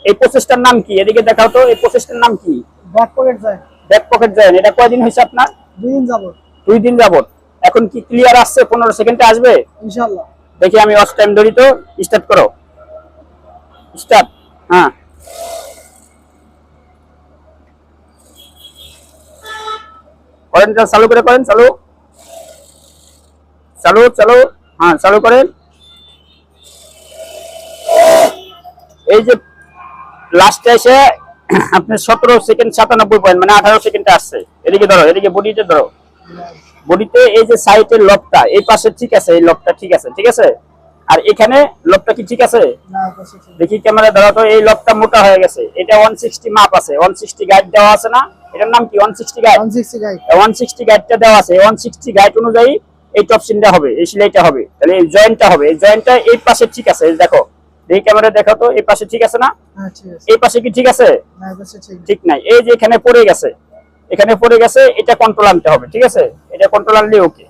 এই প্রসেসটার নাম কি? এদিকে দেখাও তো, এই প্রসেসটার নাম কি? ব্যাক পকেট যায়। ব্যাক পকেট যায়। এটা কয়দিন হয়েছে আপনার? 2 দিন যাবত। 2 দিন যাবত। এখন কি ক্লিয়ার আসছে? 15 সেকেন্ডে আসবে ইনশাআল্লাহ। দেখি আমি ওয়াচ টাইম ধরি তো। স্টার্ট করো, স্টার্ট। হ্যাঁ, করেন, চালু করে করেন, চালু চালু চালু। হ্যাঁ, চালু করেন। এই যে লাস্টে এসে আপনার 17 সেকেন্ড 97 পয়েন্ট, মানে 18 সেকেন্ডে আসছে। এদিকে ধরো, এদিকে বডিতে ধরো। বডিতে এই যে সাইডের লবটা এই পাশে ঠিক আছে, এই লবটা ঠিক আছে, ঠিক আছে। আর এখানে লবটা কি ঠিক আছে? না, বসে ঠিক। দেখি ক্যামেরা ধরো তো, এই লবটা মোটা হয়ে গেছে। এটা 160 মাপ আছে, 160 গাইড দেওয়া আছে না? এটার নাম কি? 160 গাইড। 160 গাইড। 160 গাইডটা দেওয়া আছে। 160 গাইড অনুযায়ী এই টপসিনটা হবে, এই সেলাইটা হবে। তাহলে এই জয়েন্টটা হবে, এই জয়েন্টটা এই পাশে ঠিক আছে। এই দেখো, এই ক্যামেরা দেখো তো, এই পাশে ঠিক আছে না? হ্যাঁ, ঠিক আছে। এই পাশে কি ঠিক আছে? না, বসে ঠিক। ঠিক নাই। এই যে এখানে পড়ে গেছে, এখানে পড়ে গেছে, এটা কন্ট্রোল আনতে হবে, ঠিক আছে? এটা কন্ট্রোল আনলে ওকে।